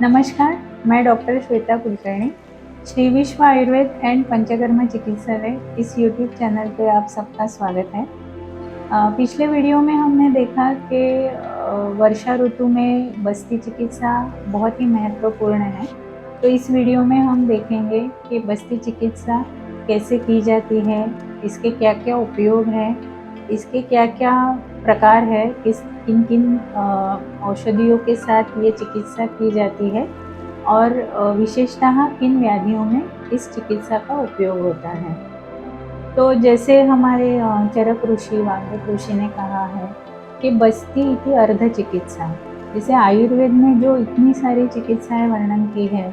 नमस्कार, मैं डॉक्टर श्वेता कुलकर्णी। श्री विश्व आयुर्वेद एंड पंचकर्मा चिकित्सालय इस यूट्यूब चैनल पे आप सबका स्वागत है। पिछले वीडियो में हमने देखा कि वर्षा ऋतु में बस्ती चिकित्सा बहुत ही महत्वपूर्ण है। तो इस वीडियो में हम देखेंगे कि बस्ती चिकित्सा कैसे की जाती है, इसके क्या-क्या उपयोग हैं, इसके क्या-क्या प्रकार है, किन-किन औषधियों के साथ ये चिकित्सा की जाती है और विशेषतः किन व्याधियों में इस चिकित्सा का उपयोग होता है। तो जैसे हमारे चरक ऋषि वाग्देव ऋषि ने कहा है कि बस्ती इति अर्ध चिकित्सा। जैसे आयुर्वेद में जो इतनी सारी चिकित्साएं वर्णन की है,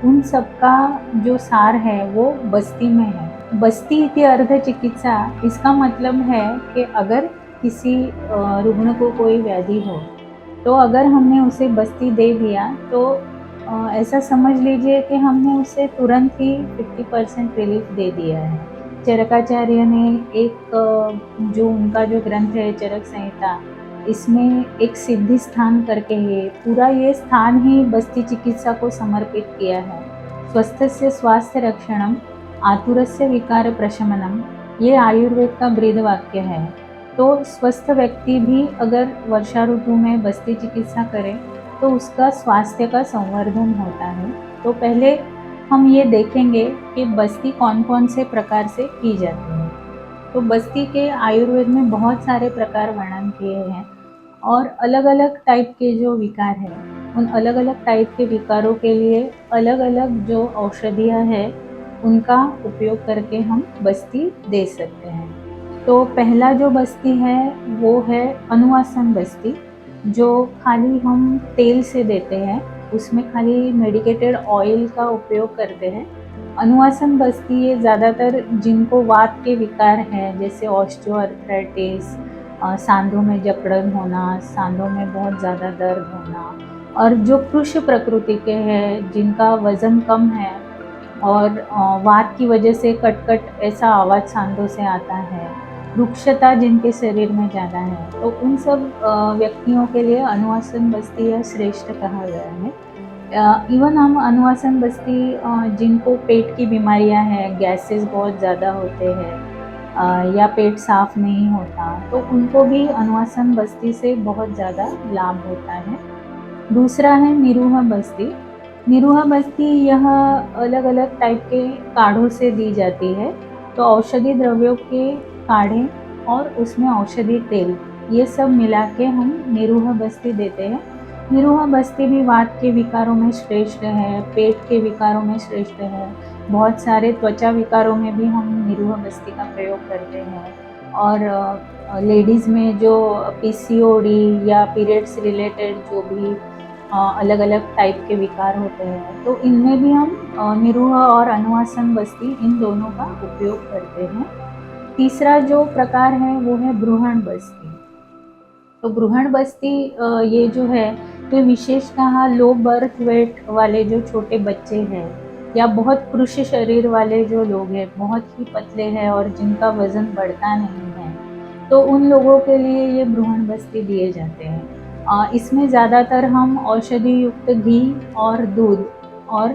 उन सबका जो सार है वो बस्ती में है। बस्ती इति अर्ध चिकित्सा, इसका मतलब है कि अगर किसी रुग्ण को कोई व्याधि हो, तो अगर हमने उसे बस्ती दे दिया तो ऐसा समझ लीजिए कि हमने उसे तुरंत ही 50% रिलीफ दे दिया है। चरकाचार्य ने एक जो उनका जो ग्रंथ है चरक संहिता, इसमें एक सिद्धि स्थान करके है, पूरा ये स्थान ही बस्ती चिकित्सा को समर्पित किया है। स्वस्थस्य स्वास्थ्य रक्षणम, आतुरस्य विकार प्रशमनम, ये आयुर्वेद का ब्रीद वाक्य है। तो स्वस्थ व्यक्ति भी अगर वर्षा ऋतु में बस्ती चिकित्सा करे तो उसका स्वास्थ्य का संवर्धन होता है। तो पहले हम ये देखेंगे कि बस्ती कौन कौन से प्रकार से की जाती है। तो बस्ती के आयुर्वेद में बहुत सारे प्रकार वर्णन किए हैं और अलग अलग टाइप के जो विकार हैं, उन अलग अलग टाइप के विकारों के लिए अलग अलग जो औषधियाँ हैं, उनका उपयोग करके हम बस्ती दे सकते हैं। तो पहला जो बस्ती है वो है अनुवासन बस्ती, जो खाली हम तेल से देते हैं, उसमें खाली मेडिकेटेड ऑयल का उपयोग करते हैं। अनुवासन बस्ती ये ज़्यादातर जिनको वात के विकार हैं, जैसे ऑस्टियोआर्थराइटिस, सांधों में जकड़न होना, सांधों में बहुत ज़्यादा दर्द होना, और जो कृश प्रकृति के हैं, जिनका वज़न कम है और वात की वजह से कट-कट ऐसा आवाज़ सांधों से आता है, रुक्षता जिनके शरीर में ज़्यादा है, तो उन सब व्यक्तियों के लिए अनुवासन बस्ती या श्रेष्ठ कहा गया है। इवन हम अनुवासन बस्ती जिनको पेट की बीमारियां हैं, गैसेस बहुत ज़्यादा होते हैं या पेट साफ नहीं होता, तो उनको भी अनुवासन बस्ती से बहुत ज़्यादा लाभ होता है। दूसरा है निरूह बस्ती। निरूह बस्ती यह अलग अलग टाइप के काढ़ों से दी जाती है। तो औषधि द्रव्यों के काढ़े और उसमें औषधि तेल, ये सब मिला के हम निरूह बस्ती देते हैं। निरूह बस्ती भी वात के विकारों में श्रेष्ठ है, पेट के विकारों में श्रेष्ठ है, बहुत सारे त्वचा विकारों में भी हम निरूह बस्ती का प्रयोग करते हैं। और लेडीज़ में जो पीसीओडी या पीरियड्स रिलेटेड जो भी अलग अलग टाइप के विकार होते हैं, तो इनमें भी हम निरूह और अनुवासन बस्ती इन दोनों का उपयोग करते हैं। तीसरा जो प्रकार है वो है ब्रूहण बस्ती। तो ब्रूहण बस्ती ये जो है, तो विशेषतः लो बर्थ वेट वाले जो छोटे बच्चे हैं या बहुत कृश शरीर वाले जो लोग हैं, बहुत ही पतले हैं और जिनका वज़न बढ़ता नहीं है, तो उन लोगों के लिए ये ब्रूहण बस्ती दिए जाते हैं। इसमें ज़्यादातर हम औषधि युक्त घी और दूध और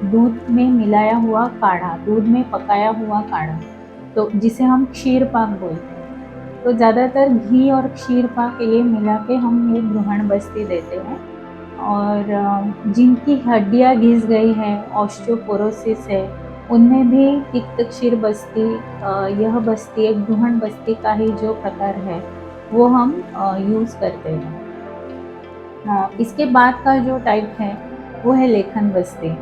दूध में मिलाया हुआ काढ़ा, दूध में पकाया हुआ काढ़ा, तो जिसे हम क्षीर पाक बोलते हैं, तो ज़्यादातर घी और क्षीर पाक ये मिला के हम ये ब्रूहण बस्ती देते हैं। और जिनकी हड्डियाँ घिस गई हैं, ऑस्टियोपोरोसिस है, उनमें भी तिक्त क्षीर बस्ती, यह बस्ती एक ब्रूहण बस्ती का ही जो प्रकार है वो हम यूज़ करते हैं। इसके बाद का जो टाइप है वो है लेखन बस्ती।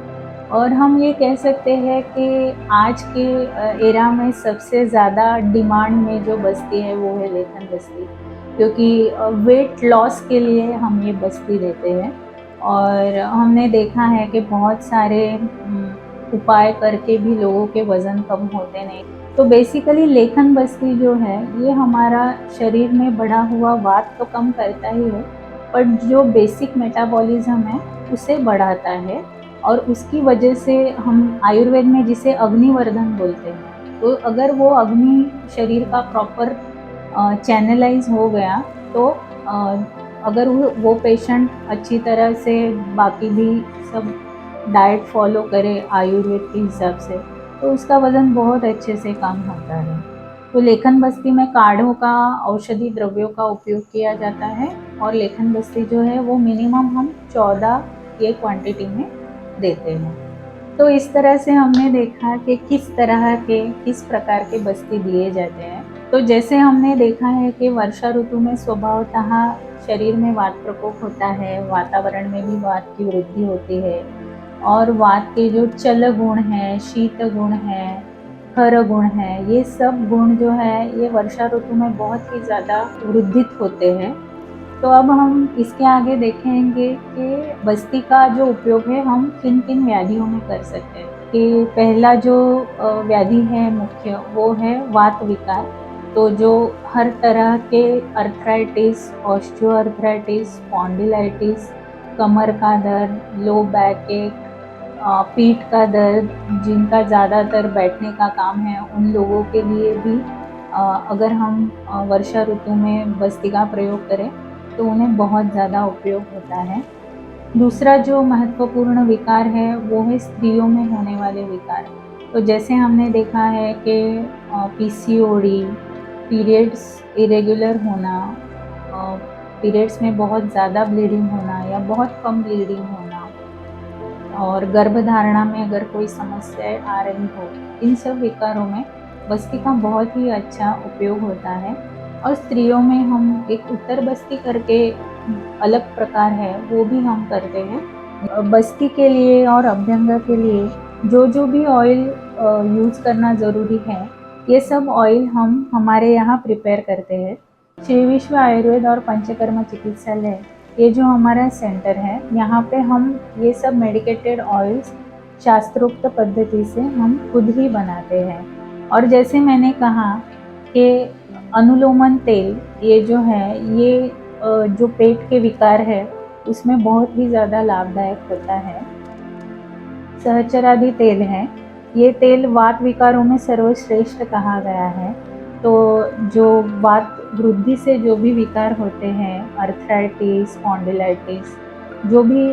और हम ये कह सकते हैं कि आज के एरा में सबसे ज़्यादा डिमांड में जो बस्ती है वो है लेखन बस्ती, क्योंकि वेट लॉस के लिए हम ये बस्ती देते हैं। और हमने देखा है कि बहुत सारे उपाय करके भी लोगों के वज़न कम होते नहीं। तो बेसिकली लेखन बस्ती जो है ये हमारा शरीर में बढ़ा हुआ वात तो कम करता ही है, पर जो बेसिक मेटाबॉलिज्म है उसे बढ़ाता है, और उसकी वजह से हम आयुर्वेद में जिसे अग्निवर्धन बोलते हैं, तो अगर वो अग्नि शरीर का प्रॉपर चैनलाइज हो गया तो अगर वो पेशेंट अच्छी तरह से बाकी भी सब डाइट फॉलो करे आयुर्वेद के हिसाब से, तो उसका वज़न बहुत अच्छे से कम होता है। तो लेखन बस्ती में काढ़ों का, औषधि द्रव्यों का उपयोग किया जाता है और लेखन बस्ती जो है वो मिनिमम हम 14 ये क्वांटिटी में देते हैं। तो इस तरह से हमने देखा कि किस प्रकार के बस्ती दिए जाते हैं। तो जैसे हमने देखा है कि वर्षा ऋतु में स्वभावतः शरीर में वात प्रकोप होता है, वातावरण में भी वात की वृद्धि होती है और वात के जो चल गुण हैं, शीत गुण हैं, खर गुण हैं, ये सब गुण जो है ये वर्षा ऋतु में बहुत ही ज़्यादा वृद्धित होते हैं। तो अब हम इसके आगे देखेंगे कि बस्ती का जो उपयोग है हम किन किन व्याधियों में कर सकते हैं। कि पहला जो व्याधि है मुख्य, वो है वात विकार। तो जो हर तरह के अर्थराइटिस, ऑस्टियोआर्थराइटिस, स्पॉन्डिलाइटिस, कमर का दर्द, लो बैक एक, पीठ का दर्द, जिनका ज़्यादातर बैठने का काम है, उन लोगों के लिए भी अगर हम वर्षा ऋतु में बस्ती का प्रयोग करें तो उन्हें बहुत ज़्यादा उपयोग होता है। दूसरा जो महत्वपूर्ण विकार है वो है स्त्रियों में होने वाले विकार। तो जैसे हमने देखा है कि पीसीओडी, पीरियड्स इरेगुलर होना, पीरियड्स में बहुत ज़्यादा ब्लीडिंग होना या बहुत कम ब्लीडिंग होना और गर्भधारणा में अगर कोई समस्याएं आ रही हो, इन सब विकारों में बस्ती का बहुत ही अच्छा उपयोग होता है। और स्त्रियों में हम एक उत्तर बस्ती करके अलग प्रकार है, वो भी हम करते हैं। बस्ती के लिए और अभ्यंग के लिए जो भी ऑयल यूज़ करना ज़रूरी है, ये सब ऑयल हम हमारे यहाँ प्रिपेयर करते हैं। श्री विश्व आयुर्वेद और पंचकर्मा चिकित्सालय, ये जो हमारा सेंटर है, यहाँ पे हम ये सब मेडिकेटेड ऑयल्स शास्त्रोक्त पद्धति से हम खुद ही बनाते हैं। और जैसे मैंने कहा कि अनुलोमन तेल, ये जो है ये जो पेट के विकार है उसमें बहुत ही ज़्यादा लाभदायक होता है। सहचरादि तेल है, ये तेल वात विकारों में सर्वश्रेष्ठ कहा गया है। तो जो वात वृद्धि से जो भी विकार होते हैं, अर्थराइटिस, स्पॉन्डिलाइटिस, जो भी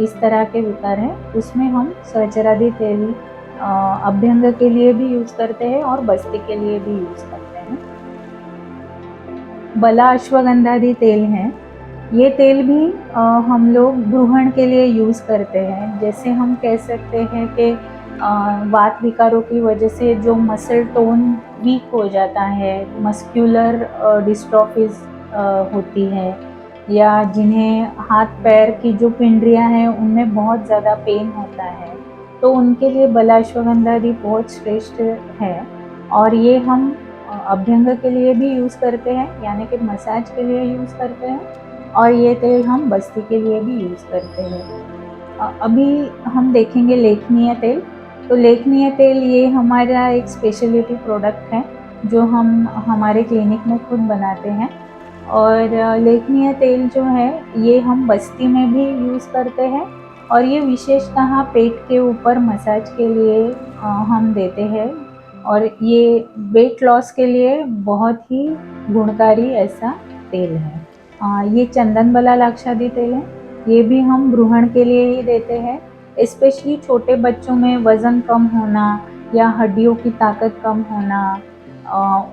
इस तरह के विकार हैं, उसमें हम सहचरादि तेल अभ्यंग के लिए भी यूज़ करते हैं और बस्ती के लिए भी यूज़ करते हैं। बला अश्वगंधादि तेल है, ये तेल भी हम लोग ब्रूहण के लिए यूज़ करते हैं। जैसे हम कह सकते हैं कि वात विकारों की वजह से जो मसल टोन वीक हो जाता है, मस्क्यूलर डिस्ट्रॉफीज होती है, या जिन्हें हाथ पैर की जो पिंडलियां हैं उनमें बहुत ज़्यादा पेन होता है, तो उनके लिए बला अश्वगंधादि बहुत श्रेष्ठ है। और ये हम अभ्यंग के लिए भी यूज़ करते हैं, यानी कि मसाज के लिए यूज़ करते हैं, और ये तेल हम बस्ती के लिए भी यूज़ करते हैं। अभी हम देखेंगे लेखनीय तेल। तो लेखनीय तेल ये हमारा एक स्पेशलिटी प्रोडक्ट है जो हम हमारे क्लिनिक में खुद बनाते हैं। और लेखनीय तेल जो है ये हम बस्ती में भी यूज़ करते हैं और ये विशेषतः पेट के ऊपर मसाज के लिए हम देते हैं। और ये वेट लॉस के लिए बहुत ही गुणकारी ऐसा तेल है। ये चंदन बला लाक्षादी तेल है, ये भी हम ब्रूहण के लिए ही देते हैं। स्पेशली छोटे बच्चों में वज़न कम होना या हड्डियों की ताकत कम होना,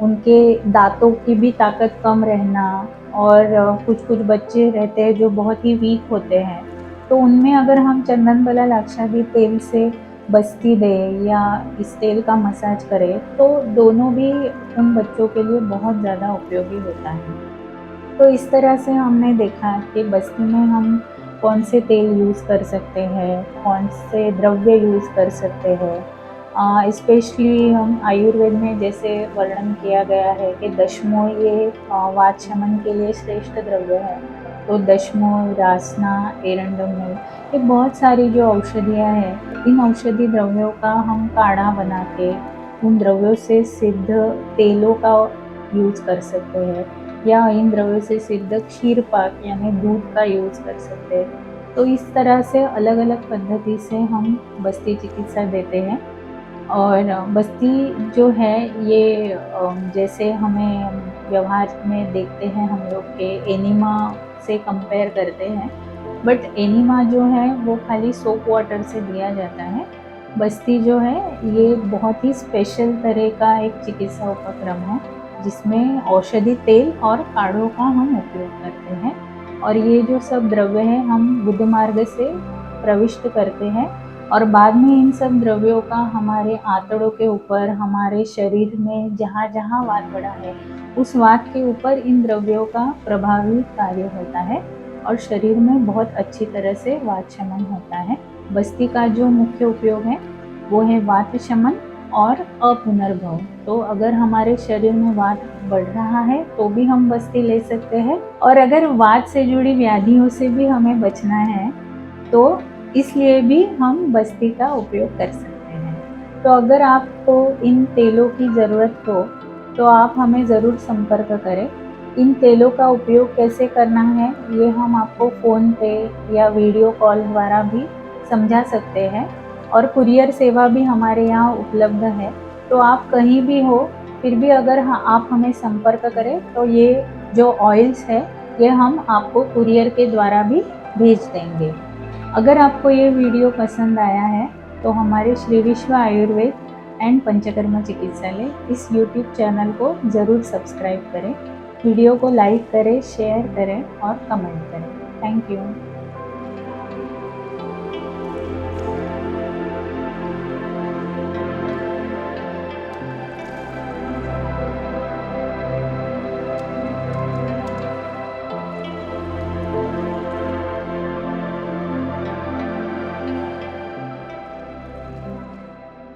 उनके दांतों की भी ताकत कम रहना, और कुछ कुछ बच्चे रहते हैं जो बहुत ही वीक होते हैं, तो उनमें अगर हम चंदन बला लाक्षादी तेल से बस्ती दें या इस तेल का मसाज करें तो दोनों भी उन बच्चों के लिए बहुत ज़्यादा उपयोगी होता है। तो इस तरह से हमने देखा कि बस्ती में हम कौन से तेल यूज़ कर सकते हैं, कौन से द्रव्य यूज़ कर सकते हैं। स्पेशली हम आयुर्वेद में जैसे वर्णन किया गया है कि दशमोह ये वात शमन के लिए श्रेष्ठ द्रव्य है। तो दशमोह, रासना, एरंडमूल, ये बहुत सारी जो औषधियाँ हैं, इन औषधि द्रव्यों का हम काढ़ा बना के उन द्रव्यों से सिद्ध तेलों का यूज़ कर सकते हैं, या इन द्रव्यों से सिद्ध क्षीर पाक यानी दूध का यूज़ कर सकते हैं। तो इस तरह से अलग अलग पद्धति से हम बस्ती चिकित्सा देते हैं। और बस्ती जो है ये जैसे हमें व्यवहार में देखते हैं हम लोग के एनिमा से कंपेयर करते हैं, बट एनिमा जो है वो खाली सोप वाटर से दिया जाता है। बस्ती जो है ये बहुत ही स्पेशल तरह का एक चिकित्सा उपक्रम है, जिसमें औषधि तेल और काढ़ों का हम उपयोग करते हैं, और ये जो सब द्रव्य है हम गुद मार्ग से प्रविष्ट करते हैं, और बाद में इन सब द्रव्यों का हमारे आंतड़ों के ऊपर, हमारे शरीर में जहाँ जहाँ वात बढ़ा है उस वात के ऊपर इन द्रव्यों का प्रभावी कार्य होता है, और शरीर में बहुत अच्छी तरह से वात शमन होता है। बस्ती का जो मुख्य उपयोग है वो है वात शमन और अपुनर्भव। तो अगर हमारे शरीर में वात बढ़ रहा है तो भी हम बस्ती ले सकते हैं, और अगर वात से जुड़ी व्याधियों से भी हमें बचना है तो इसलिए भी हम बस्ती का उपयोग कर सकते हैं। तो अगर आपको इन तेलों की ज़रूरत हो तो आप हमें ज़रूर संपर्क करें। इन तेलों का उपयोग कैसे करना है ये हम आपको फ़ोन पे या वीडियो कॉल द्वारा भी समझा सकते हैं, और कुरियर सेवा भी हमारे यहाँ उपलब्ध है। तो आप कहीं भी हो, फिर भी अगर आप हमें संपर्क करें तो ये जो ऑयल्स है ये हम आपको कुरियर के द्वारा भी भेज देंगे। अगर आपको ये वीडियो पसंद आया है तो हमारे श्री विश्व आयुर्वेद एंड पंचकर्मा चिकित्सालय इस यूट्यूब चैनल को ज़रूर सब्सक्राइब करें, वीडियो को लाइक करें, शेयर करें और कमेंट करें। Thank you.